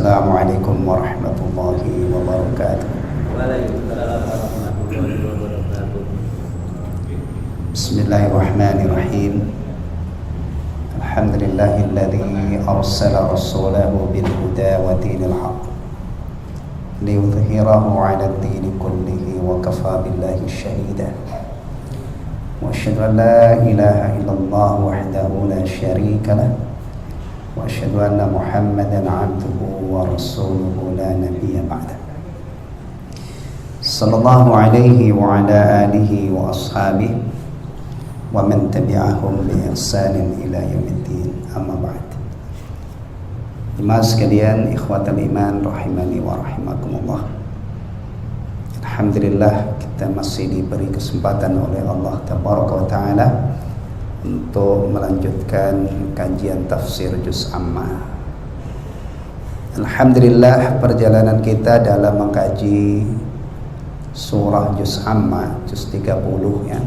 Assalamualaikum warahmatullahi wabarakatuh. Waalaikumsalam warahmatullahi wabarakatuh. Bismillahirrahmanirrahim. Alhamdulillahilladzi arsala rasulahu bil huda wa dinil haqq liyudhhirahu 'ala ad-din kullihi wa kafa billahi shahida. Wa asyhadu an la ilaha illallah wahdahu la syarika lah. Wa asyhadu anna Muhammadan 'abduhu wa rasuluhu la nabiyya ba'da. Sallallahu alaihi wa ala alihi wa ashabihi wa man tabi'ahum bi ihsanin ila yaumiddin. Amma ba'd. Jemaah sekalian, ikhwatal iman rahimani wa rahimakumullah. Alhamdulillah kita masih diberi kesempatan oleh Allah tabaraka wa taala untuk melanjutkan kajian tafsir juz amma. Alhamdulillah perjalanan kita dalam mengkaji surah juz amma, juz 30 ya.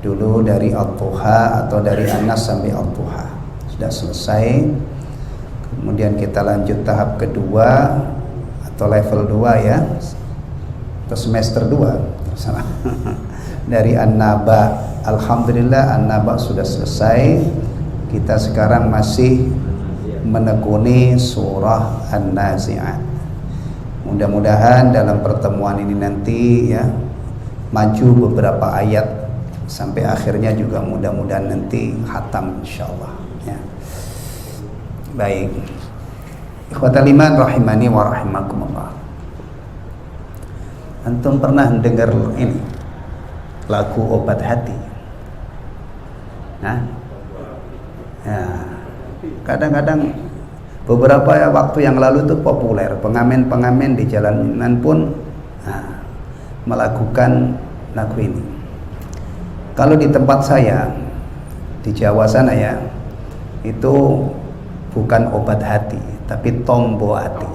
Dulu dari Ad-Duha atau dari An-Nas sampai Ad-Duha sudah selesai. Kemudian kita lanjut tahap kedua atau level 2 ya, atau semester 2 salah. Dari An-Naba. Alhamdulillah An-Naba sudah selesai. Kita sekarang masih menekuni surah An-Nazi'at. Mudah-mudahan dalam pertemuan ini nanti ya maju beberapa ayat sampai akhirnya juga mudah-mudahan nanti khatam insyaallah ya. Baik. Ikhwatal iman rahimani wa rahimakumullah. Antum pernah dengar ini lagu Obat Hati? Nah, ya, kadang-kadang beberapa waktu yang lalu itu populer, pengamen-pengamen di jalanan pun melakukan lagu ini. Kalau di tempat saya di Jawa sana ya, itu bukan obat hati, tapi tombo hati.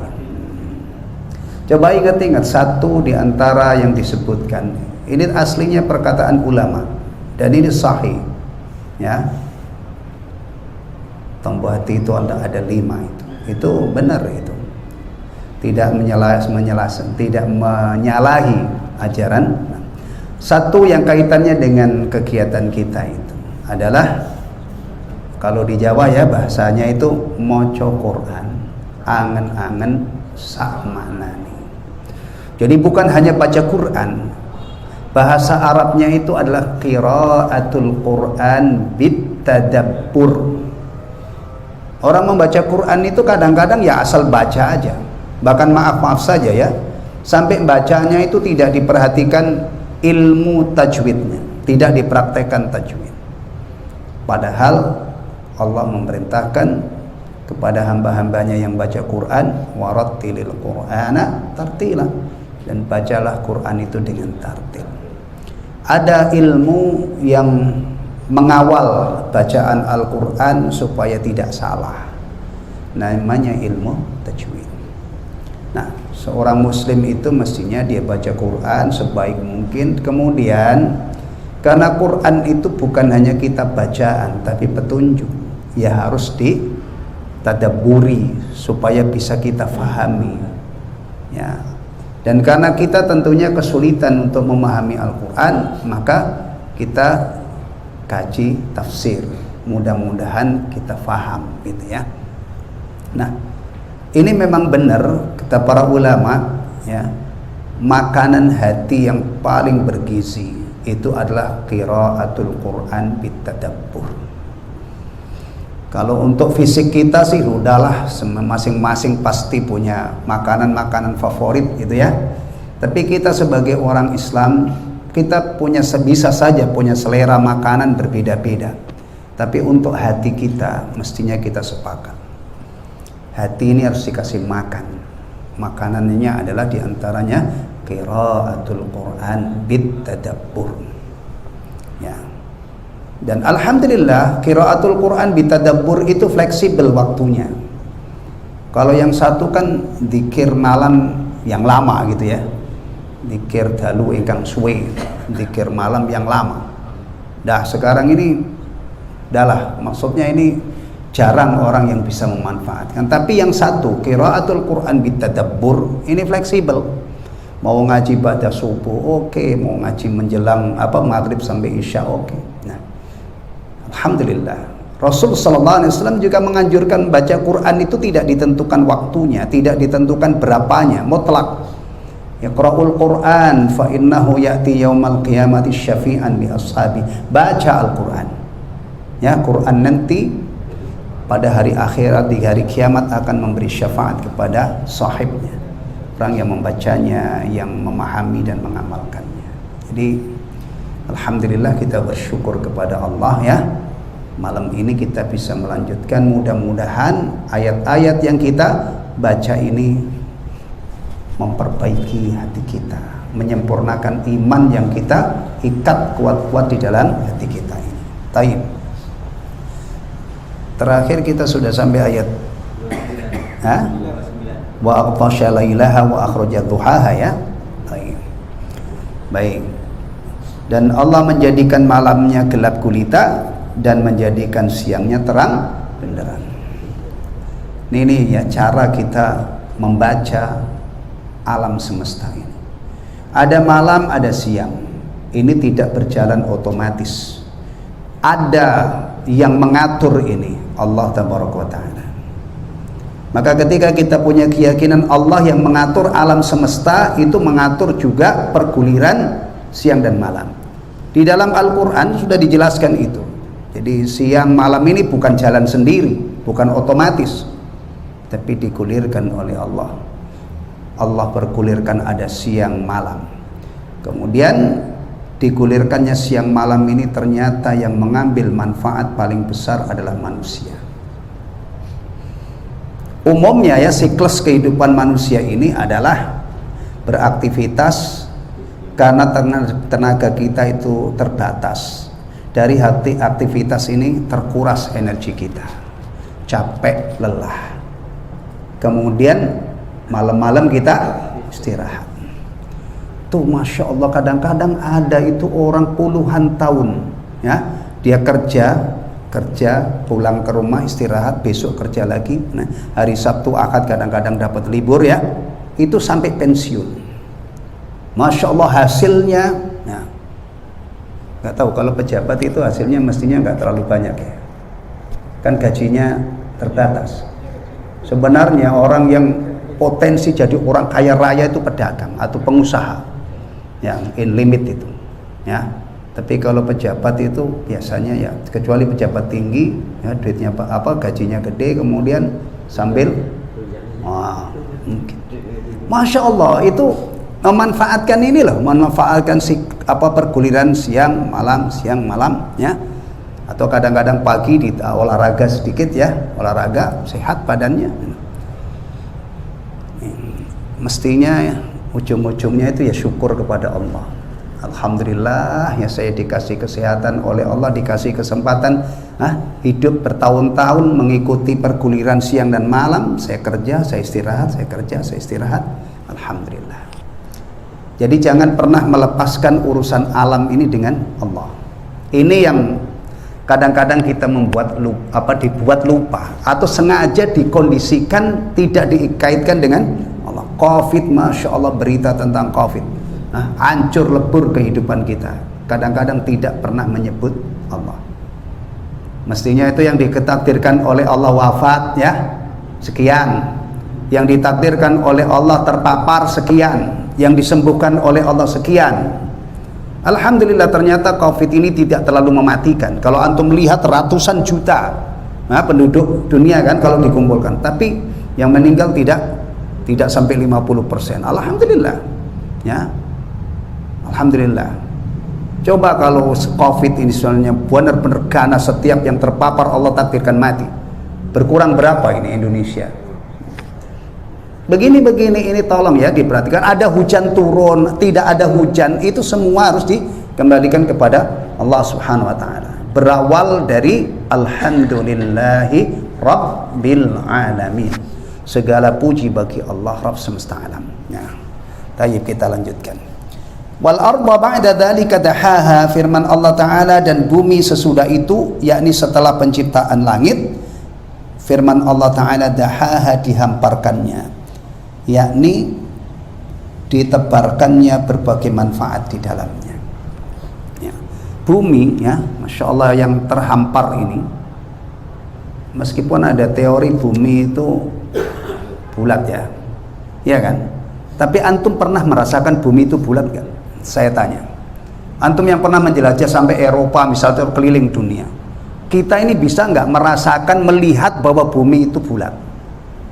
Coba ingat-ingat satu di antara yang disebutkan. Ini aslinya perkataan ulama dan ini sahih. Ya, tombo hati itu ada 5 itu benar itu, tidak tidak menyalahi ajaran. Satu yang kaitannya dengan kegiatan kita itu adalah kalau di Jawa ya bahasanya itu moco Quran, angen-angen sakmanani. Jadi bukan hanya baca Quran. Bahasa Arabnya itu adalah qiraatul Quran bitadabbur. Orang membaca Quran itu kadang-kadang ya asal baca aja. Bahkan maaf saja ya, sampai bacanya itu tidak diperhatikan ilmu tajwidnya, tidak dipraktekkan tajwid. Padahal Allah memerintahkan kepada hamba-hambanya yang baca Quran, warattilil Qur'ana tartila, dan bacalah Quran itu dengan tartil. Ada ilmu yang mengawal bacaan Al-Quran supaya tidak salah, namanya ilmu tajwid. Nah, seorang muslim itu mestinya dia baca Quran sebaik mungkin. Kemudian karena Quran itu bukan hanya kitab bacaan tapi petunjuk, ya harus ditadabburi supaya bisa kita fahami ya. Dan karena kita tentunya kesulitan untuk memahami Al-Quran, maka kita kaji tafsir, mudah-mudahan kita faham gitu ya. Nah, ini memang benar kata para ulama ya, makanan hati yang paling bergizi itu adalah qiraatul Quran bitadabbur. Kalau untuk fisik kita sih udahlah, masing-masing pasti punya makanan-makanan favorit gitu ya. Tapi kita sebagai orang Islam, kita bisa saja punya selera makanan berbeda-beda. Tapi untuk hati kita mestinya kita sepakat. Hati ini harus dikasih makan. Makanannya adalah diantaranya qiraatul Quran bitadabbur. Ya. Dan alhamdulillah qiraatul Quran bitadabbur itu fleksibel waktunya. Kalau yang satu kan zikir malam yang lama gitu ya, zikir dalu ingkang suwe, zikir malam yang lama. Dah sekarang ini maksudnya ini jarang orang yang bisa memanfaatkan. Tapi yang satu, qiraatul Quran bitadabbur, ini fleksibel. Mau ngaji pada subuh, oke. Mau ngaji menjelang maghrib sampai isya, oke. Nah, alhamdulillah. Rasul sallallahu alaihi wasallam juga menganjurkan baca Quran itu tidak ditentukan waktunya, tidak ditentukan berapanya, mutlak. Iqra'ul Quran fa innahu ya'ti yaumal qiyamati syafi'an li ashabi. Baca Al-Quran. Ya, Quran nanti pada hari akhirat, di hari kiamat akan memberi syafaat kepada sahibnya, orang yang membacanya, yang memahami dan mengamalkannya. Jadi alhamdulillah kita bersyukur kepada Allah ya. Malam ini kita bisa melanjutkan, mudah-mudahan ayat-ayat yang kita baca ini memperbaiki hati kita, menyempurnakan iman yang kita ikat kuat-kuat di dalam hati kita ini. Taib. Terakhir kita sudah sampai ayat wa aqtasha lailaha wa akhraja duhaha ya. Baik. Dan Allah menjadikan malamnya gelap gulita dan menjadikan siangnya terang benderang. Ini ya cara kita membaca alam semesta ini. Ada malam, ada siang. Ini tidak berjalan otomatis. Ada yang mengatur ini, Allah tabaraka wa ta'ala. Maka ketika kita punya keyakinan Allah yang mengatur alam semesta, itu mengatur juga perguliran siang dan malam. Di dalam Al-Quran sudah dijelaskan itu. Jadi siang malam ini bukan jalan sendiri, bukan otomatis, tapi digulirkan oleh Allah. Allah bergulirkan ada siang malam. Kemudian digulirkannya siang malam ini ternyata yang mengambil manfaat paling besar adalah manusia. Umumnya ya, siklus kehidupan manusia ini adalah beraktivitas karena tenaga kita itu terbatas. Dari hati aktivitas ini terkuras energi kita, capek, lelah. Kemudian malam-malam kita istirahat. Tuh Masya Allah, kadang-kadang ada itu orang puluhan tahun ya, dia kerja pulang ke rumah istirahat, besok kerja lagi. Nah, hari Sabtu Ahad kadang-kadang dapat libur ya, itu sampai pensiun. Masya Allah hasilnya ya, nggak tahu kalau pejabat itu hasilnya mestinya nggak terlalu banyak ya, kan gajinya terbatas. Sebenarnya orang yang potensi jadi orang kaya raya itu pedagang atau pengusaha yang in limit itu ya. Tapi kalau pejabat itu biasanya ya, kecuali pejabat tinggi ya, duitnya gajinya gede, kemudian sambil mungkin Masya Allah itu memanfaatkan ini loh, memanfaatkan perguliran siang malam ya. Atau kadang-kadang pagi di olahraga sedikit ya, olahraga sehat badannya. Mestinya ya, ujung-ujungnya itu ya syukur kepada Allah. Alhamdulillah ya, saya dikasih kesehatan oleh Allah, dikasih kesempatan hidup bertahun-tahun mengikuti perguliran siang dan malam. Saya kerja, saya istirahat, saya kerja, saya istirahat. Alhamdulillah. Jadi jangan pernah melepaskan urusan alam ini dengan Allah. Ini yang kadang-kadang kita dibuat lupa atau sengaja dikondisikan tidak dikaitkan dengan Allah. Covid, Masya Allah, berita tentang Covid hancur lebur kehidupan kita. Kadang-kadang tidak pernah menyebut Allah. Mestinya itu yang ditakdirkan oleh Allah wafat ya, sekian. Yang ditakdirkan oleh Allah terpapar sekian. Yang disembuhkan oleh Allah sekian. Alhamdulillah ternyata Covid ini tidak terlalu mematikan. Kalau antum melihat ratusan juta penduduk dunia kan kalau dikumpulkan, tapi yang meninggal tidak sampai 50%. Alhamdulillah ya. Alhamdulillah. Coba kalau Covid ini soalnya benar-benar ganas, setiap yang terpapar Allah takdirkan mati. Berkurang berapa ini Indonesia? Begini ini tolong ya diperhatikan. Ada hujan turun, tidak ada hujan, itu semua harus dikembalikan kepada Allah Subhanahu wa taala. Berawal dari alhamdulillahi rabbil alamin. Segala puji bagi Allah Rabb semesta alam. Ya. Baik, kita lanjutkan. Wal arda ba'da dzalika dahaha, firman Allah taala, dan bumi sesudah itu yakni setelah penciptaan langit firman Allah Ta'ala dahaha dihamparkannya, yakni ditebarkannya berbagai manfaat di dalamnya. Ya. Bumi, ya, Masya Allah, yang terhampar ini, meskipun ada teori bumi itu bulat, ya kan? Tapi antum pernah merasakan bumi itu bulat gak? Saya tanya. Antum yang pernah menjelajah sampai Eropa, misalnya keliling dunia, kita ini bisa nggak merasakan, melihat bahwa bumi itu bulat?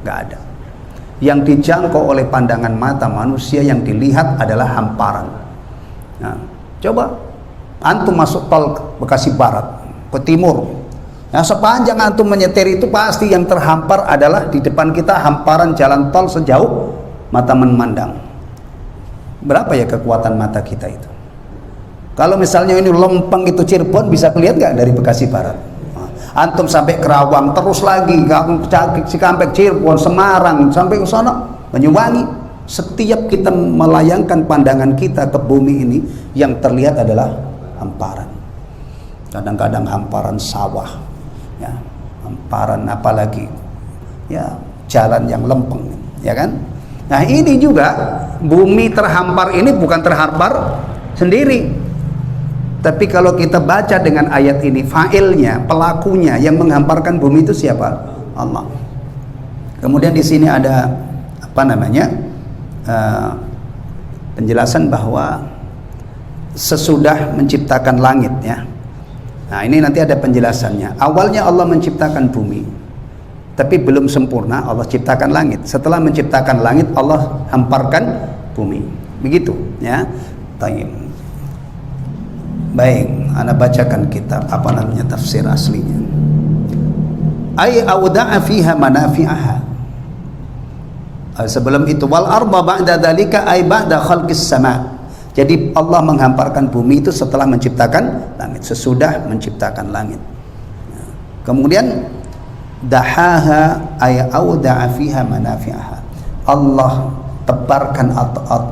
Nggak ada. Yang dijangkau oleh pandangan mata manusia, yang dilihat adalah hamparan. Nah, coba antum masuk tol Bekasi Barat ke timur, nah, sepanjang antum menyetir itu pasti yang terhampar adalah di depan kita hamparan jalan tol sejauh mata memandang. Berapa ya kekuatan mata kita itu? Kalau misalnya ini lempeng itu Cirebon, bisa kelihatan nggak dari Bekasi Barat? Antum sampai Kerawang, terus lagi Cikampek, Cirebon, Semarang, sampai ke sana Banyuwangi. Setiap kita melayangkan pandangan kita ke bumi ini, yang terlihat adalah hamparan. Kadang-kadang hamparan sawah, ya, hamparan apalagi, ya, jalan yang lempeng, ya kan? Nah, ini juga bumi terhampar ini bukan terhampar sendiri. Tapi kalau kita baca dengan ayat ini, fa'ilnya, pelakunya yang menghamparkan bumi itu siapa? Allah. Kemudian di sini ada apa namanya? Penjelasan bahwa sesudah menciptakan langit, ya. Nah, ini nanti ada penjelasannya. Awalnya Allah menciptakan bumi, tapi belum sempurna Allah ciptakan langit. Setelah menciptakan langit, Allah hamparkan bumi. Begitu, ya. Baik, ana bacakan kitab apa namanya tafsir aslinya. Ay awda'a fiha manafi'aha. Sebelum itu wal arba ba'da dzalika ay ba'da khalqis sama. Jadi Allah menghamparkan bumi itu setelah menciptakan langit, sesudah menciptakan langit. Kemudian dahaha ay awda'a fiha manafi'aha. Allah tebarkan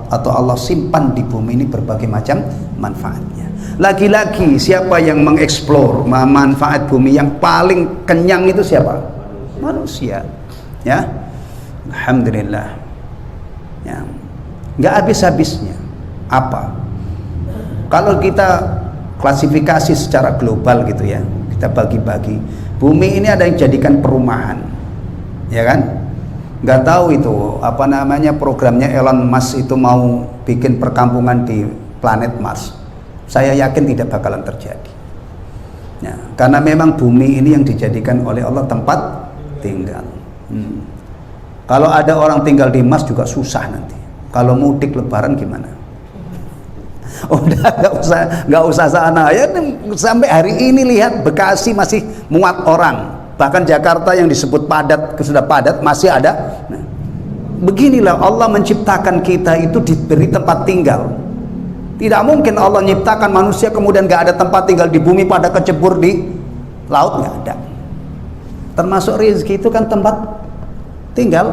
atau Allah simpan di bumi ini berbagai macam manfaatnya. Lagi-lagi siapa yang mengeksplor manfaat bumi yang paling kenyang itu siapa? Manusia, ya. Alhamdulillah, ya, nggak habis-habisnya. Apa? Kalau kita klasifikasi secara global gitu, ya, kita bagi-bagi, bumi ini ada yang jadikan perumahan, ya kan? Nggak tahu itu apa namanya programnya Elon Musk itu mau bikin perkampungan di planet Mars. Saya yakin tidak bakalan terjadi, ya, karena memang bumi ini yang dijadikan oleh Allah tempat tinggal. Kalau ada orang tinggal di Mars juga susah nanti. Kalau mudik Lebaran gimana? Udah nggak usah sana ya. Sampai hari ini lihat Bekasi masih muat orang, bahkan Jakarta yang disebut padat sudah padat masih ada. Nah, beginilah Allah menciptakan kita itu diberi tempat tinggal. Tidak mungkin Allah menciptakan manusia kemudian nggak ada tempat tinggal di bumi, pada kecebur di laut, nggak ada. Termasuk rezeki itu kan tempat tinggal.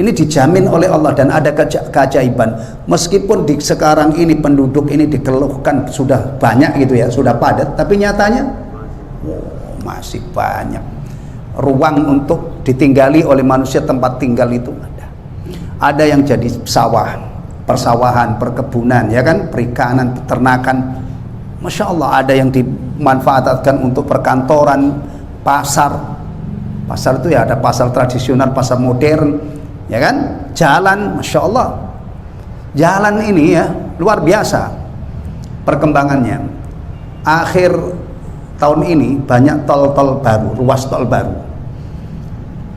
Ini dijamin oleh Allah dan ada keajaiban. Meskipun di sekarang ini penduduk ini dikeluhkan sudah banyak gitu, ya, sudah padat, tapi nyatanya masih banyak ruang untuk ditinggali oleh manusia. Tempat tinggal itu ada yang jadi sawah, persawahan, perkebunan, ya kan, perikanan, peternakan. Masya Allah, ada yang dimanfaatkan untuk perkantoran, pasar itu ya, ada pasar tradisional, pasar modern, ya kan, jalan, Masya Allah, jalan ini ya luar biasa perkembangannya. Akhir tahun ini banyak tol-tol baru, ruas tol baru,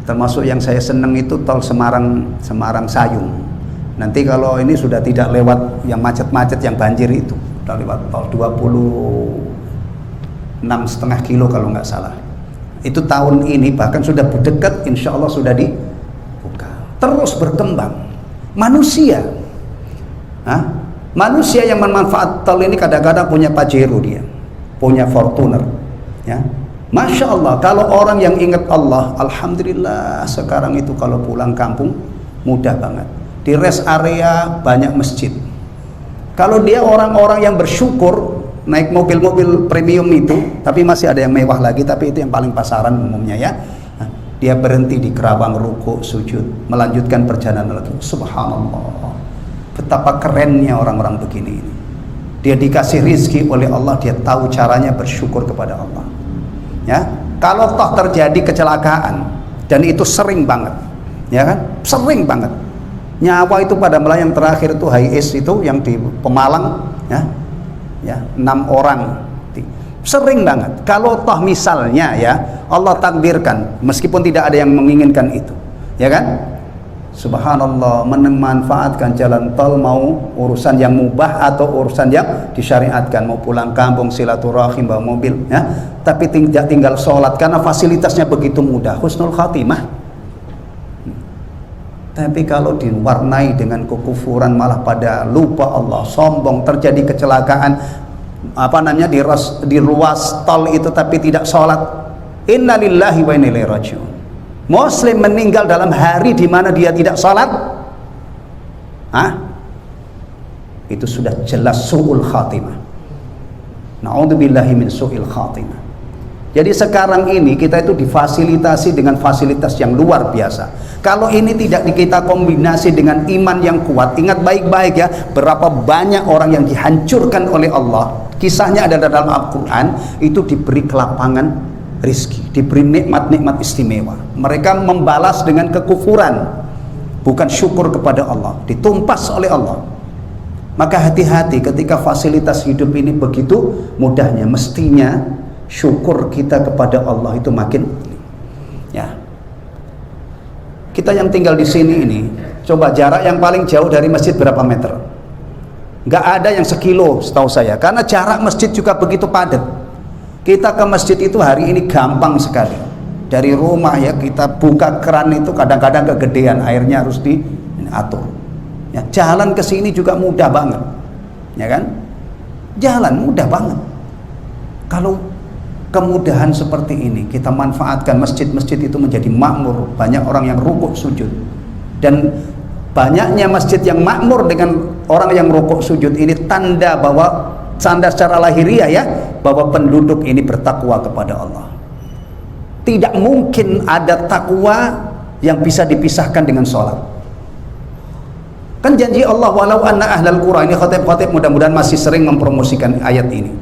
termasuk yang saya senang itu tol Semarang Sayung. Nanti kalau ini sudah tidak lewat yang macet-macet, yang banjir itu, sudah lewat tol 26,5 kilo kalau nggak salah. Itu tahun ini bahkan sudah dekat, insya Allah sudah dibuka. Terus berkembang. Manusia yang memanfaat tol ini kadang-kadang punya Pajero, dia punya Fortuner, ya. Masya Allah, kalau orang yang ingat Allah, alhamdulillah sekarang itu kalau pulang kampung mudah banget. Di rest area banyak masjid. Kalau dia orang-orang yang bersyukur naik mobil-mobil premium itu, tapi masih ada yang mewah lagi, tapi itu yang paling pasaran umumnya, ya. dia berhenti di kerawang ruku sujud, melanjutkan perjalanan lagi. Subhanallah, betapa kerennya orang-orang begini ini. Dia dikasih rizki oleh Allah, dia tahu caranya bersyukur kepada Allah. Ya, kalau toh terjadi kecelakaan, dan itu sering banget, ya kan, sering banget. Nyawa itu pada melayang terakhir itu HIS itu yang di Pemalang, ya 6 orang, sering banget. Kalau toh misalnya ya Allah takdirkan, meskipun tidak ada yang menginginkan itu, ya kan, subhanallah, memanfaatkan jalan tol mau urusan yang mubah atau urusan yang disyariatkan, mau pulang kampung silaturahim bawa mobil, ya, tapi tinggal sholat karena fasilitasnya begitu mudah, husnul khatimah. Tapi kalau diwarnai dengan kekufuran, malah pada lupa Allah, sombong, terjadi kecelakaan di ruas tol itu tapi tidak sholat, innalillahi wa inna ilaihi rajiun. Muslim meninggal dalam hari di mana dia tidak sholat, itu sudah jelas su'ul khatimah. Na'udzubillahi min su'il khatimah. Jadi sekarang ini kita itu difasilitasi dengan fasilitas yang luar biasa. Kalau ini tidak kita kombinasi dengan iman yang kuat, ingat baik-baik ya, berapa banyak orang yang dihancurkan oleh Allah. Kisahnya ada dalam Al-Quran, itu diberi kelapangan rizki, diberi nikmat-nikmat istimewa. Mereka membalas dengan kekufuran, bukan syukur kepada Allah, ditumpas oleh Allah. Maka hati-hati ketika fasilitas hidup ini begitu mudahnya, mestinya syukur kita kepada Allah itu makin, ya. Kita yang tinggal di sini ini, coba jarak yang paling jauh dari masjid berapa meter? Nggak ada yang sekilo setahu saya, karena jarak masjid juga begitu padat. Kita ke masjid itu hari ini gampang sekali. Dari rumah ya, kita buka keran itu kadang-kadang kegedean, airnya harus diatur. Ya, jalan ke sini juga mudah banget, ya kan? Jalan mudah banget. Kalau kemudahan seperti ini kita manfaatkan, masjid-masjid itu menjadi makmur, banyak orang yang rukuk sujud, dan banyaknya masjid yang makmur dengan orang yang rukuk sujud ini tanda secara lahiriah ya, bahwa penduduk ini bertakwa kepada Allah. Tidak mungkin ada takwa yang bisa dipisahkan dengan sholat. Kan janji Allah, walau anna ahlal qura, ini khotib-khotib mudah-mudahan masih sering mempromosikan ayat ini.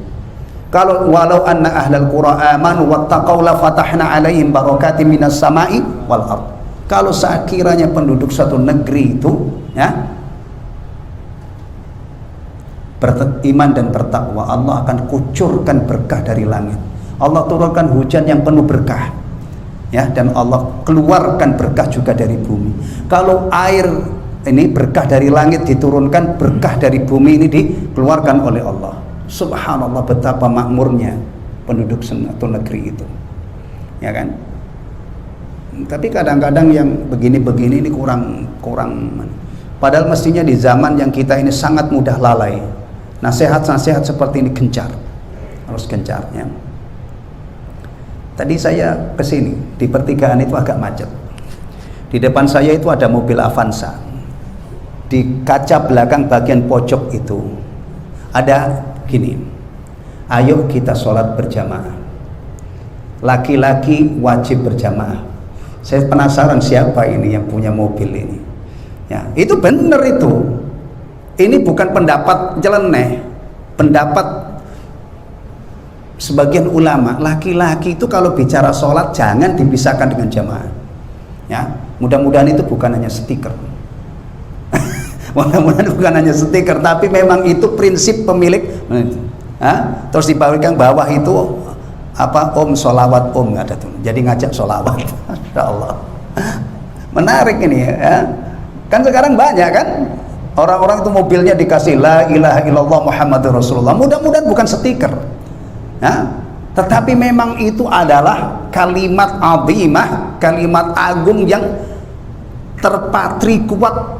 Kalau walau anna ahlal qura amanu wattaqau la fatahna alaihim barakatim minas sama'i wal ard. Kalau sekiranya penduduk suatu negeri itu ya beriman dan bertakwa, Allah akan kucurkan berkah dari langit. Allah turunkan hujan yang penuh berkah, ya, dan Allah keluarkan berkah juga dari bumi. Kalau air ini berkah dari langit diturunkan, berkah dari bumi ini dikeluarkan oleh Allah. Subhanallah, betapa makmurnya penduduk suatu negeri itu, ya kan? Tapi kadang-kadang yang begini-begini ini kurang. Padahal mestinya di zaman yang kita ini sangat mudah lalai. Nasihat-nasihat seperti ini gencar, harus gencar, ya. Tadi saya kesini di pertigaan itu agak macet. Di depan saya itu ada mobil Avanza. Di kaca belakang bagian pojok itu ada gini, ayo kita sholat berjamaah, laki-laki wajib berjamaah. Saya penasaran siapa ini yang punya mobil ini, ya. Itu benar itu. Ini bukan pendapat nyeleneh, pendapat sebagian ulama. Laki-laki itu kalau bicara sholat jangan dipisahkan dengan jamaah, ya. Mudah-mudahan itu bukan hanya stiker. Mudah-mudahan bukan hanya stiker, tapi memang itu prinsip pemilik. Terus di bawah itu apa, sholawat ada tuh, jadi ngajak sholawat. Masya Allah, menarik ini ya. Kan sekarang banyak kan orang-orang itu mobilnya dikasih la ilaha illallah Muhammadur Rasulullah. Mudah-mudahan bukan stiker, ya, tetapi memang itu adalah kalimat azimah, kalimat agung yang terpatri kuat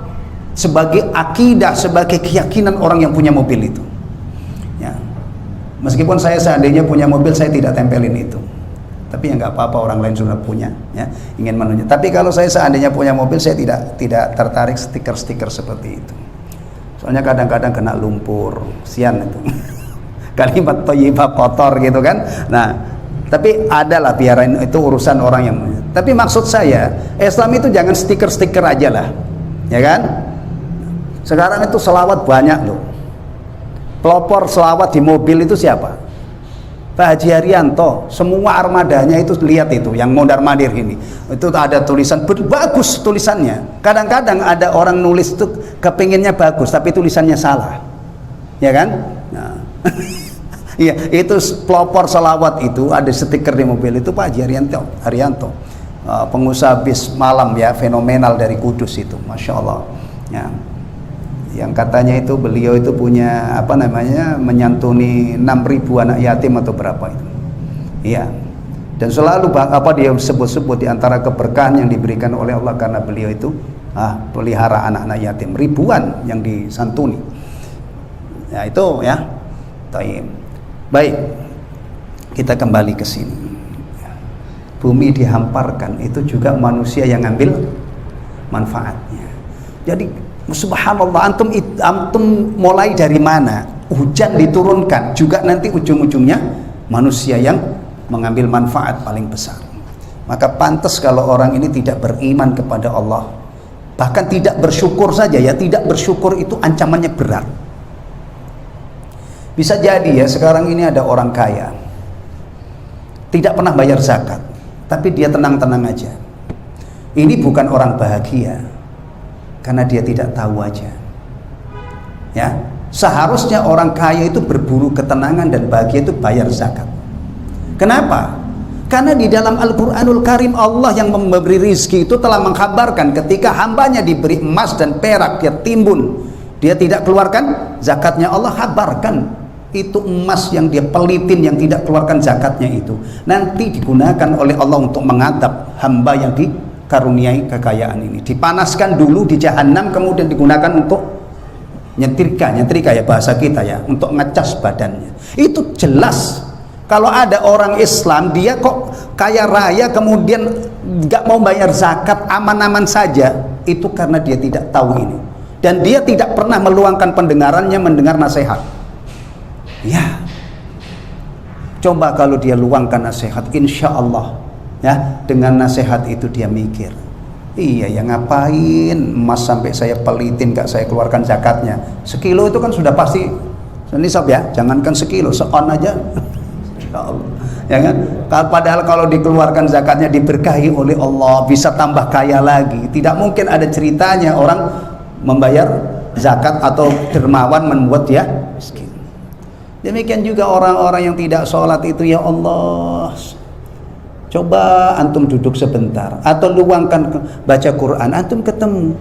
sebagai akidah, sebagai keyakinan orang yang punya mobil itu, ya. Meskipun saya seandainya punya mobil, saya tidak tempelin itu, tapi ya nggak apa-apa, orang lain sudah punya, ya, ingin menunjuk. Tapi kalau saya seandainya punya mobil, saya tidak tertarik stiker-stiker seperti itu. Soalnya kadang-kadang kena lumpur, sian itu. Kalimat thayyibah kotor gitu kan. Nah, tapi adalah biarin, itu urusan orang yang Tapi maksud saya, Islam itu jangan stiker-stiker aja lah, ya kan? Sekarang itu selawat banyak loh. Pelopor selawat di mobil itu siapa? Pak Haji Haryanto. Semua armadanya itu lihat itu, yang mondar-mandir ini. Itu ada tulisan bagus tulisannya. Kadang-kadang ada orang nulis itu kepinginnya bagus, tapi tulisannya salah, ya kan? Nah. Iya, itu pelopor selawat itu ada stiker di mobil itu Pak Haji Haryanto. Pengusaha bis malam ya, fenomenal dari Kudus itu, masya Allah. Ya. Yang katanya itu beliau itu punya apa namanya, menyantuni 6.000 anak yatim atau berapa itu. Iya. Dan selalu apa dia sebut-sebut di antara keberkahan yang diberikan oleh Allah karena beliau itu pelihara anak-anak yatim ribuan yang disantuni. Ya itu ya. Baik. Kita kembali ke sini. Bumi dihamparkan itu juga manusia yang ngambil manfaatnya. Jadi subhanallah, antum mulai dari mana? Hujan diturunkan juga nanti ujung-ujungnya manusia yang mengambil manfaat paling besar. Maka pantas kalau orang ini tidak beriman kepada Allah, bahkan tidak bersyukur saja ya, tidak bersyukur itu ancamannya berat. Bisa jadi ya, sekarang ini ada orang kaya tidak pernah bayar zakat, tapi dia tenang-tenang aja. Ini bukan orang bahagia, karena dia tidak tahu aja. Ya, seharusnya orang kaya itu berburu ketenangan dan bahagia itu bayar zakat. Kenapa? Karena di dalam Al-Quranul Karim Allah yang memberi rizki itu telah mengkabarkan ketika hambanya diberi emas dan perak, dia timbun, dia tidak keluarkan zakatnya, Allah kabarkan itu emas yang dia pelitin, yang tidak keluarkan zakatnya itu nanti digunakan oleh Allah untuk mengadab hamba yang dikaruniai kekayaan ini. Dipanaskan dulu di jahanam, kemudian digunakan untuk nyetrika ya bahasa kita ya, untuk ngecas badannya. Itu jelas kalau ada orang Islam dia kok kaya raya kemudian nggak mau bayar zakat, aman-aman saja, itu karena dia tidak tahu ini dan dia tidak pernah meluangkan pendengarannya mendengar nasihat. Ya, coba kalau dia luangkan nasihat, insya Allah ya, dengan nasihat itu dia mikir, iya ya ngapain emas sampai saya pelitin gak saya keluarkan zakatnya. Sekilo itu kan sudah pasti nisab ya, jangankan sekilo, seon aja insya Allah, ya kan? Padahal kalau dikeluarkan zakatnya diberkahi oleh Allah, bisa tambah kaya lagi. Tidak mungkin ada ceritanya orang membayar zakat atau dermawan membuat dia miskin. Demikian juga orang-orang yang tidak sholat itu, ya Allah, coba antum duduk sebentar atau luangkan baca Quran, antum ketemu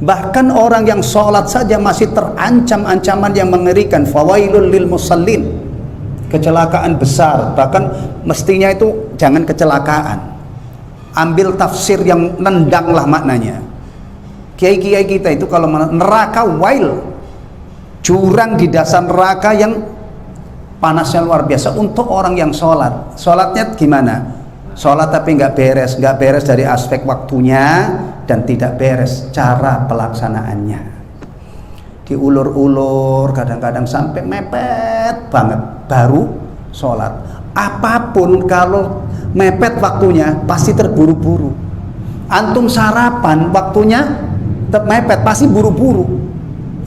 bahkan orang yang sholat saja masih terancam ancaman yang mengerikan, fawailul lil musallin, kecelakaan besar. Bahkan mestinya itu jangan kecelakaan, ambil tafsir yang nendang lah maknanya. Kiai-kiai kita itu kalau neraka wail, jurang di dasar neraka yang panasnya luar biasa untuk orang yang sholat. Sholatnya gimana? Sholat tapi nggak beres dari aspek waktunya dan tidak beres cara pelaksanaannya. Diulur-ulur, kadang-kadang sampai mepet banget baru sholat. Apapun kalau mepet waktunya pasti terburu-buru. Antum sarapan waktunya tetap mepet, pasti buru-buru,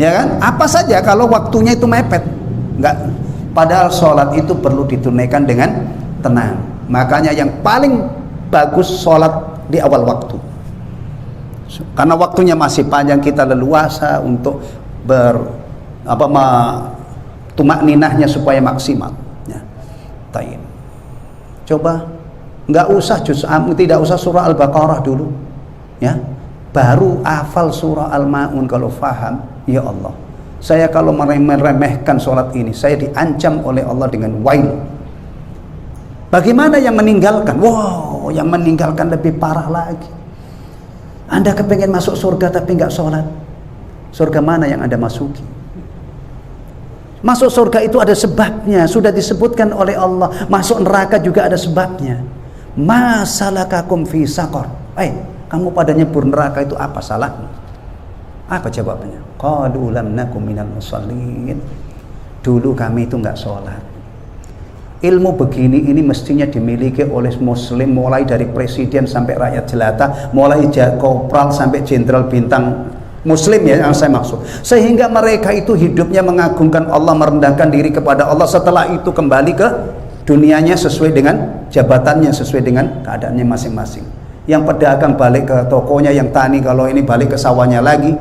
ya kan? Apa saja kalau waktunya itu mepet, nggak. Padahal sholat itu perlu ditunaikan dengan tenang. Makanya yang paling bagus sholat di awal waktu, karena waktunya masih panjang, kita leluasa untuk tumak ninahnya supaya maksimal ya. Coba nggak usah tidak usah surah Al-Baqarah dulu ya, baru hafal surah Al-Ma'un kalau faham. Ya Allah, saya kalau meremehkan sholat ini, saya diancam oleh Allah dengan wail. Bagaimana yang meninggalkan? Wow, yang meninggalkan lebih parah lagi. Anda kepengen masuk surga tapi nggak sholat, surga mana yang Anda masuki? Masuk surga itu ada sebabnya, sudah disebutkan oleh Allah. Masuk neraka juga ada sebabnya. Masalakakum fi saqar. Kamu pada nyebur neraka itu apa salahnya? Apa jawabannya? Qalu lam nakum minal musallin. Dulu kami itu enggak sholat. ilmu begini ini mestinya dimiliki oleh muslim, mulai dari presiden sampai rakyat jelata, mulai kopral sampai jenderal bintang, muslim ya yang saya maksud, sehingga mereka itu hidupnya mengagungkan Allah, merendahkan diri kepada Allah, setelah itu kembali ke dunianya sesuai dengan jabatannya, sesuai dengan keadaannya masing-masing. Yang pedagang balik ke tokonya, yang tani kalau ini balik ke sawahnya lagi,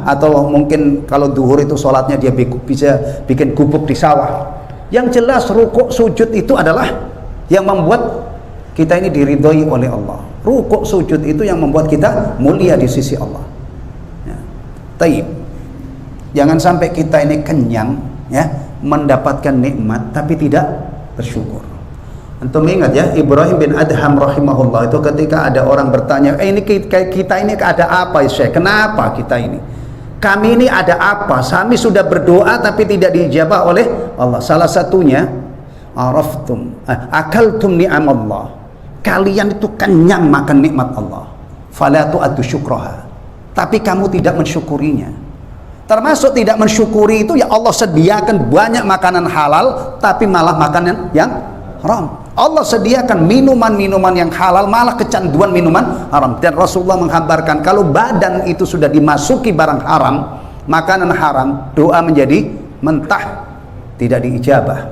atau mungkin kalau duhur itu sholatnya dia bisa bikin gubuk di sawah. Yang jelas rukuk sujud itu adalah yang membuat kita ini diridhoi oleh Allah. Rukuk sujud itu yang membuat kita mulia di sisi Allah. Ya. Taib. Jangan sampai kita ini kenyang ya, mendapatkan nikmat tapi tidak bersyukur. Antum ingat ya, Ibrahim bin Adham rahimahullah itu ketika ada orang bertanya, ini kita ini ada apa ya Syekh? Kenapa kita ini? Kami ini ada apa? Kami sudah berdoa tapi tidak diijabah oleh Allah. Salah satunya, akaltum ni'amallah. Kalian itu kenyang makan nikmat Allah. Fala tu'addu syukraha. Tapi kamu tidak mensyukurinya. Termasuk tidak mensyukuri itu ya Allah sediakan banyak makanan halal tapi malah makanan yang haram. Allah sediakan minuman-minuman yang halal malah kecanduan minuman haram. Dan Rasulullah menghambarkan kalau badan itu sudah dimasuki barang haram, makanan haram, doa menjadi mentah, tidak diijabah.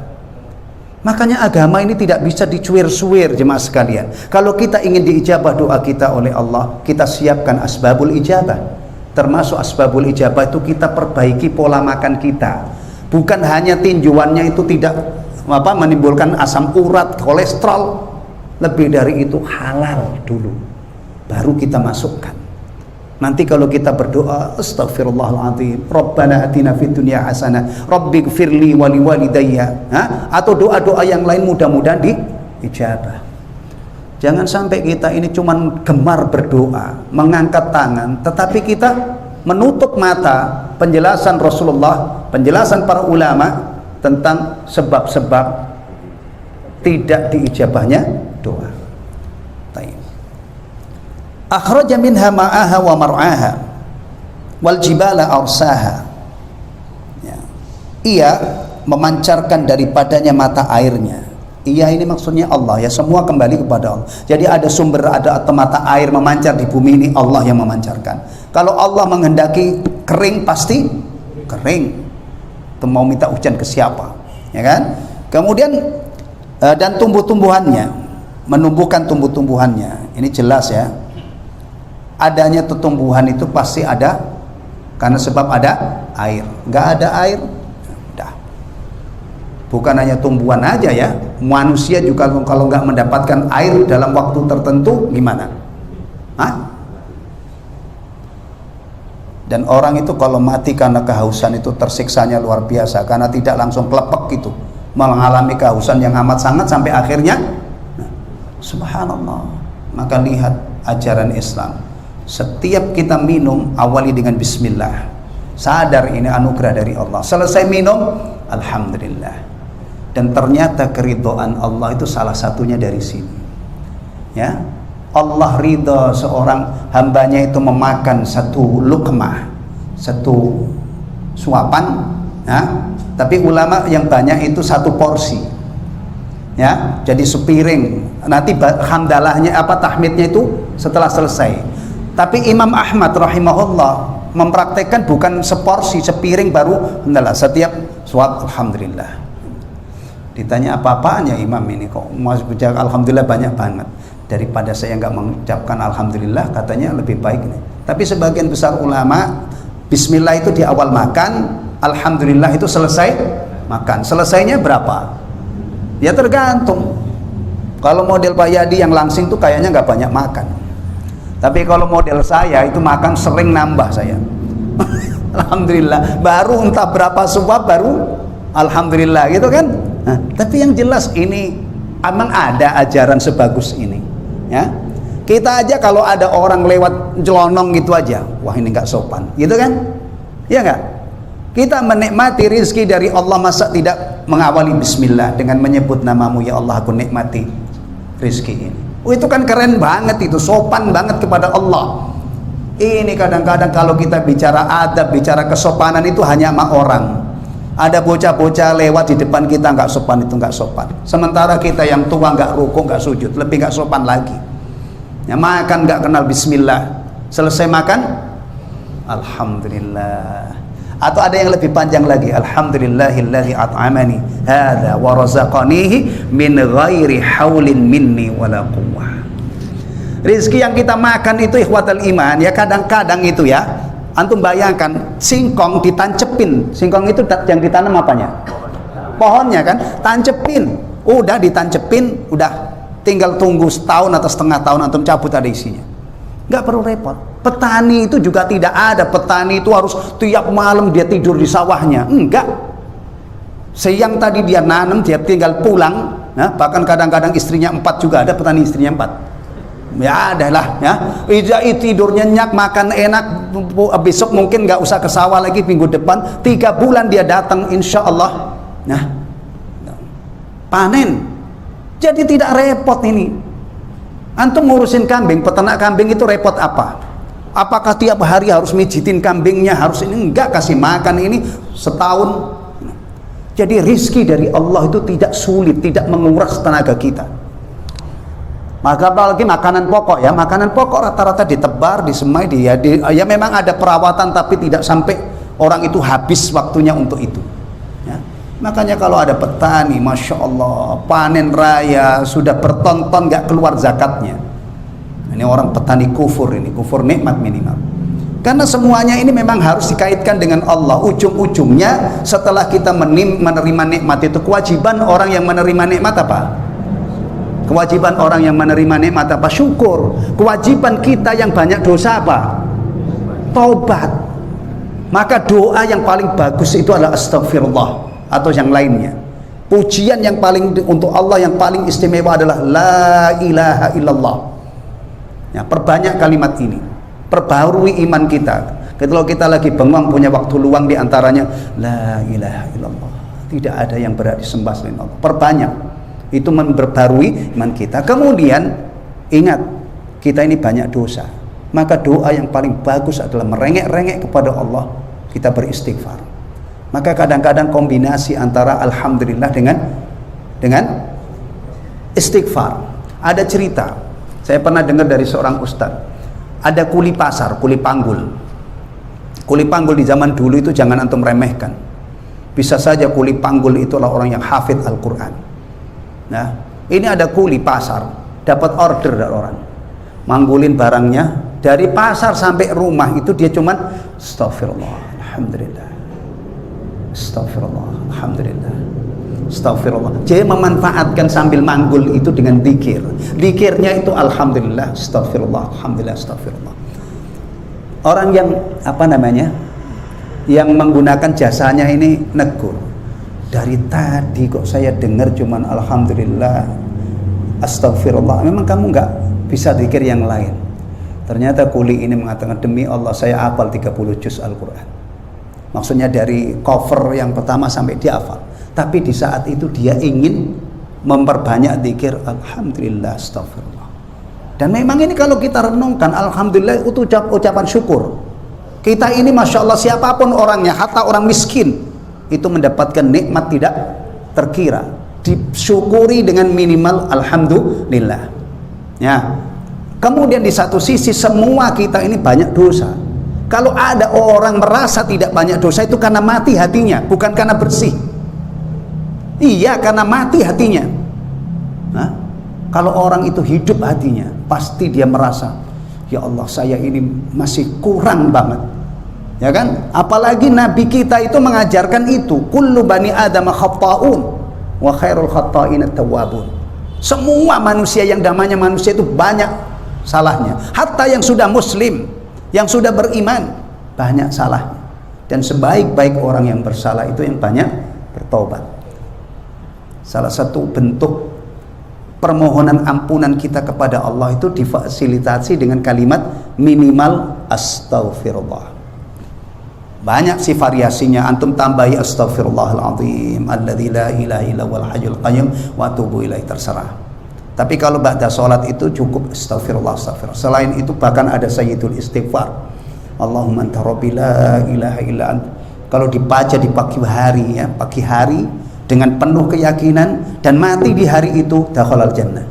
Makanya agama ini tidak bisa dicuir-cuir jemaah sekalian. Kalau kita ingin diijabah doa kita oleh Allah, kita siapkan asbabul ijabah. Termasuk asbabul ijabah itu kita perbaiki pola makan kita. Bukan hanya tinjuannya itu tidak menimbulkan asam urat, kolesterol, lebih dari itu halal dulu baru kita masukkan. Nanti kalau kita berdoa astaghfirullahaladzim, Rabbana atina fid dunya hasanah, Rabbighfirli wa liwalidayya, atau doa-doa yang lain mudah-mudahan diijabah. Jangan sampai kita ini cuman gemar berdoa, mengangkat tangan, tetapi kita menutup mata penjelasan Rasulullah, penjelasan para ulama tentang sebab-sebab tidak diijabahnya doa. Taib. Akhraja minha ma'aha wa mar'aha wal jibala arsaha. Ya. Ia memancarkan daripadanya mata airnya. Ia ini maksudnya Allah ya, semua kembali kepada Allah. Jadi ada sumber, ada mata air memancar di bumi ini, Allah yang memancarkan. Kalau Allah menghendaki kering pasti kering. Mau minta hujan ke siapa, ya kan? Kemudian dan tumbuh-tumbuhannya, menumbuhkan tumbuh-tumbuhannya. Ini jelas ya, adanya tumbuhan itu pasti ada karena sebab ada air. Nggak ada air, udah. Bukan hanya tumbuhan aja ya, manusia juga kalau nggak mendapatkan air dalam waktu tertentu gimana? Dan orang itu kalau mati karena kehausan itu tersiksanya luar biasa, karena tidak langsung kelepek gitu, mengalami kehausan yang amat sangat sampai akhirnya subhanallah. Maka lihat ajaran Islam, setiap kita minum awali dengan bismillah, sadar ini anugerah dari Allah. Selesai minum alhamdulillah. Dan ternyata keridhaan Allah itu salah satunya dari sini ya. Allah ridha seorang hambanya itu memakan satu lukmah, satu suapan ya. Tapi ulama yang banyak itu satu porsi ya, jadi sepiring. Nanti hamdalahnya tahmidnya itu setelah selesai. Tapi Imam Ahmad rahimahullah mempraktekkan bukan seporsi, sepiring baru hamdalah. Setiap suap alhamdulillah. Ditanya apa-apaan ya Imam ini kok masih bicara alhamdulillah banyak banget. Daripada saya nggak mengucapkan alhamdulillah, katanya lebih baik nih. Tapi sebagian besar ulama bismillah itu di awal makan, alhamdulillah itu selesai makan. Selesainya berapa? Ya tergantung. Kalau model Pak Yadi yang langsing tuh kayaknya nggak banyak makan. Tapi kalau model saya itu makan sering nambah saya. Alhamdulillah, baru entah berapa suap baru alhamdulillah gitu kan. Nah, tapi yang jelas ini emang ada ajaran sebagus ini. Ya, kita aja kalau ada orang lewat jelonong gitu aja, wah ini nggak sopan, gitu kan? Ya nggak? Kita menikmati rizki dari Allah, masa tidak mengawali bismillah dengan menyebut namamu ya Allah, aku nikmati rizki ini. Itu kan keren banget, itu sopan banget kepada Allah. Ini kadang-kadang kalau kita bicara adab, bicara kesopanan itu hanya sama orang. Ada bocah-bocah lewat di depan kita nggak sopan, itu nggak sopan. Sementara kita yang tua nggak rukuk, nggak sujud, lebih nggak sopan lagi. Ya, makan nggak kenal bismillah, selesai makan alhamdulillah. Atau ada yang lebih panjang lagi, alhamdulillahilladzi at'amani hadza wa razaqanihi min ghairi haulin minni wala quwwah. Rizki yang kita makan itu ikhwatal iman ya, kadang-kadang itu ya, antum bayangkan singkong ditancepin. Singkong itu yang ditanam apanya? Pohonnya kan, tancepin. Udah ditancepin, udah tinggal tunggu setahun atau setengah tahun antum cabut ada isinya. Nggak perlu repot. Petani itu juga tidak ada petani itu harus tiap malam dia tidur di sawahnya. Enggak. Siang tadi dia nanam, dia tinggal pulang. Nah, bahkan kadang-kadang istrinya 4 juga ada petani istrinya 4. Ya adalah ya, tidur nyenyak, makan enak, besok mungkin nggak usah ke sawah lagi, minggu depan 3 bulan dia datang insya Allah. Nah, panen. Jadi tidak repot ini. Antum ngurusin kambing, peternak kambing itu repot apa? Apakah tiap hari harus mijitin kambingnya, harus ini? Enggak, kasih makan ini setahun. Jadi rizki dari Allah itu tidak sulit, tidak menguras tenaga kita. Maka apalagi makanan pokok ya, makanan pokok rata-rata ditebar, disemai, ya memang ada perawatan tapi tidak sampai orang itu habis waktunya untuk itu. Ya. Makanya kalau ada petani, masya Allah, panen raya sudah bertonton nggak keluar zakatnya. Ini orang petani kufur, ini kufur nikmat minimal. Karena semuanya ini memang harus dikaitkan dengan Allah. Ujung-ujungnya setelah kita menerima nikmat itu, kewajiban orang yang menerima nikmat apa? Kewajiban orang yang menerima nikmat apa? Syukur. Kewajiban kita yang banyak dosa apa? Taubat. Maka doa yang paling bagus itu adalah astagfirullah atau yang lainnya. Pujian yang paling untuk Allah yang paling istimewa adalah la ilaha illallah. Ya, perbanyak kalimat ini. Perbarui iman kita. Kalau kita lagi bengong punya waktu luang di antaranya la ilaha illallah. Tidak ada yang berhak disembah selain Allah. Perbanyak. Itu memperbarui iman kita. Kemudian ingat, kita ini banyak dosa, maka doa yang paling bagus adalah merengek-rengek kepada Allah, kita beristighfar. Maka kadang-kadang kombinasi antara alhamdulillah dengan istighfar. Ada cerita, saya pernah dengar dari seorang ustadz, ada kuli pasar, kuli panggul. Kuli panggul di zaman dulu itu jangan antum remehkan. Bisa saja kuli panggul itulah orang yang hafid Al-Quran. Nah, ini ada kuli pasar, dapat order dari orang, manggulin barangnya dari pasar sampai rumah itu dia cuman astagfirullah, alhamdulillah, astagfirullah, alhamdulillah, astagfirullah. Jadi memanfaatkan sambil manggul itu dengan zikir. Zikirnya itu alhamdulillah, astagfirullah, alhamdulillah, astagfirullah. Orang yang apa namanya, yang menggunakan jasanya ini negur. Dari tadi kok saya dengar cuman alhamdulillah, astagfirullah. Memang kamu nggak bisa zikir yang lain? Ternyata kuli ini mengatakan, demi Allah saya hafal 30 juz Al-Quran. Maksudnya dari cover yang pertama sampai dia hafal. Tapi di saat itu dia ingin memperbanyak zikir alhamdulillah, astagfirullah. Dan memang ini kalau kita renungkan, alhamdulillah itu ucapan syukur. Kita ini masya Allah, siapapun orangnya, hatta orang miskin itu mendapatkan nikmat tidak terkira, disyukuri dengan minimal alhamdulillah. Ya. Kemudian di satu sisi semua kita ini banyak dosa. Kalau ada orang merasa tidak banyak dosa itu karena mati hatinya, bukan karena bersih. Iya, karena mati hatinya. Nah, kalau orang itu hidup hatinya, pasti dia merasa, ya Allah saya ini masih kurang banget. Ya kan? Apalagi Nabi kita itu mengajarkan itu, kullu bani adam khatta'un wa khairul khatta'in at-tawwabun. Semua manusia yang namanya manusia itu banyak salahnya. Hatta yang sudah muslim, yang sudah beriman, banyak salahnya. Dan sebaik-baik orang yang bersalah itu yang banyak bertobat. Salah satu bentuk permohonan ampunan kita kepada Allah itu difasilitasi dengan kalimat minimal astaghfirullah. Banyak sih variasinya, antum tambahi astaghfirullahaladzim alladzi la ilaha illa huwal hayyul qayyum wa atubu ilaihi, terserah. Tapi kalau ba'da salat itu cukup astaghfirullah, astaghfirullah. Selain itu bahkan ada sayyidul istighfar. Allahumma anta rabbi la ilaha illa anta kalau dibaca di pagi hari ya, pagi hari dengan penuh keyakinan dan mati di hari itu, dakhalal jannah.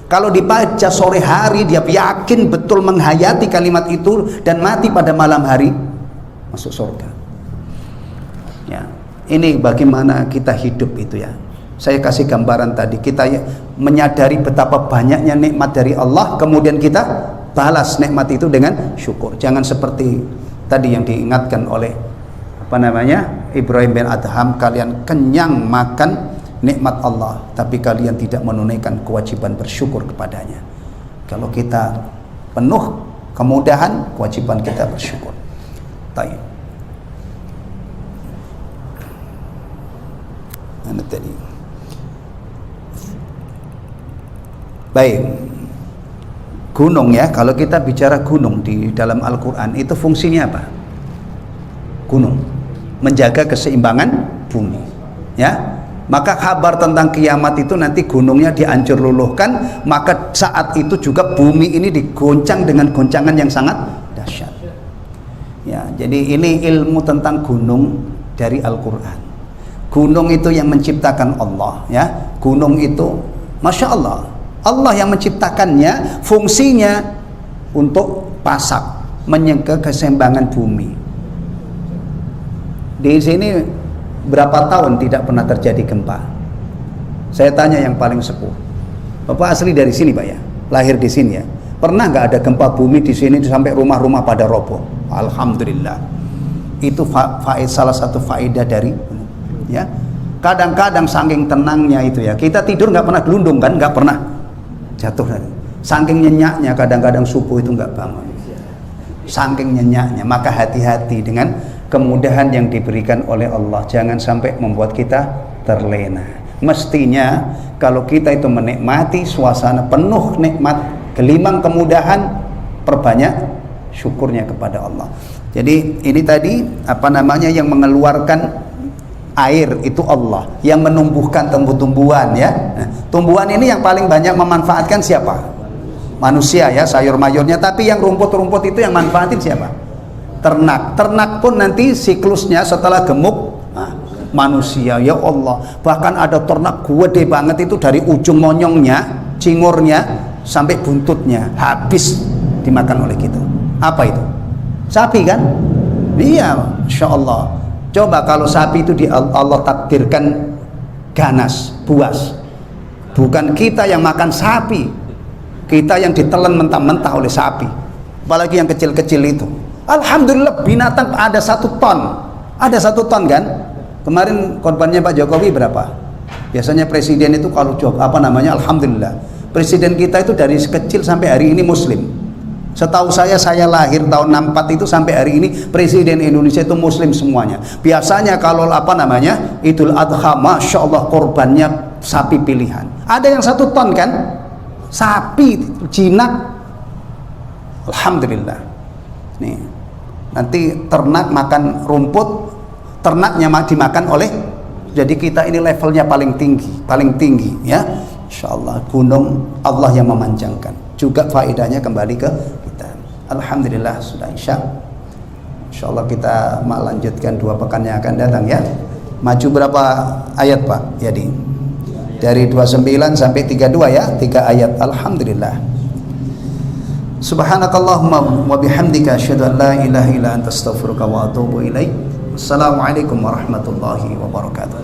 Kalau dibaca sore hari dia yakin betul menghayati kalimat itu dan mati pada malam hari, masuk surga. Ya, ini bagaimana kita hidup itu ya. Saya kasih gambaran tadi, kita menyadari betapa banyaknya nikmat dari Allah, kemudian kita balas nikmat itu dengan syukur. Jangan seperti tadi yang diingatkan oleh Ibrahim bin Adham, kalian kenyang makan nikmat Allah tapi kalian tidak menunaikan kewajiban bersyukur kepadanya. Kalau kita penuh kemudahan, kewajiban kita bersyukur. Baik. Mana tadi? Baik. Gunung ya, kalau kita bicara gunung di dalam Al-Quran itu fungsinya apa? Gunung menjaga keseimbangan bumi ya. Maka kabar tentang kiamat itu nanti gunungnya dihancur luluhkan, maka saat itu juga bumi ini digoncang dengan goncangan yang sangat dahsyat ya. Jadi ini ilmu tentang gunung dari Al-Quran. Gunung itu yang menciptakan Allah ya. Gunung itu Masya Allah, Allah yang menciptakannya, fungsinya untuk pasak, menjaga keseimbangan bumi. Di sini berapa tahun tidak pernah terjadi gempa? Saya tanya yang paling sepuh. Bapak asli dari sini Pak ya? Lahir di sini ya? Pernah nggak ada gempa bumi di sini sampai rumah-rumah pada roboh? Alhamdulillah. Itu salah satu faedah dari ya. Kadang-kadang saking tenangnya itu ya, kita tidur nggak pernah gelundung kan? Nggak pernah jatuh. Saking nyenyaknya kadang-kadang subuh itu nggak bangun. Saking nyenyaknya, maka hati-hati dengan kemudahan yang diberikan oleh Allah, jangan sampai membuat kita terlena. Mestinya kalau kita itu menikmati suasana penuh nikmat, gelimang kemudahan, perbanyak syukurnya kepada Allah. Jadi ini tadi yang mengeluarkan air itu Allah, yang menumbuhkan tumbuh-tumbuhan ya. Nah, tumbuhan ini yang paling banyak memanfaatkan siapa? Manusia ya, sayur mayurnya. Tapi yang rumput-rumput itu yang manfaatin siapa? Ternak pun nanti siklusnya setelah gemuk manusia ya Allah. Bahkan ada ternak gede banget itu dari ujung monyongnya, cingurnya sampai buntutnya habis dimakan oleh kita. Apa itu? Sapi kan? Iya, Insya Allah. Coba kalau sapi itu Allah takdirkan ganas, buas. Bukan kita yang makan sapi, kita yang ditelan mentah-mentah oleh sapi. Apalagi yang kecil-kecil itu. Alhamdulillah binatang ada 1 ton. Ada 1 ton kan? Kemarin korbannya Pak Jokowi berapa? Biasanya presiden itu kalau alhamdulillah. Presiden kita itu dari kecil sampai hari ini muslim. Setahu saya lahir tahun 64 itu sampai hari ini presiden Indonesia itu muslim semuanya. Biasanya kalau Idul Adha, Masya Allah korbannya sapi pilihan. Ada yang 1 ton kan? Sapi jinak. Alhamdulillah. Nih. Nanti ternak makan rumput, ternaknya dimakan oleh, jadi kita ini levelnya paling tinggi ya. Insyaallah gunung Allah yang memanjangkan. Juga faedahnya kembali ke kita. Alhamdulillah sudah Isya. Insyaallah kita melanjutkan 2 pekan yang akan datang ya. Maju berapa ayat Pak Yadi? Dari 29 sampai 32 ya, 3 ayat. Alhamdulillah. Subhanakallahumma wa bihamdika asyhadu an la ilaha illa anta astaghfiruka wa atubu ilaik. Assalamualaikum warahmatullahi wabarakatuh.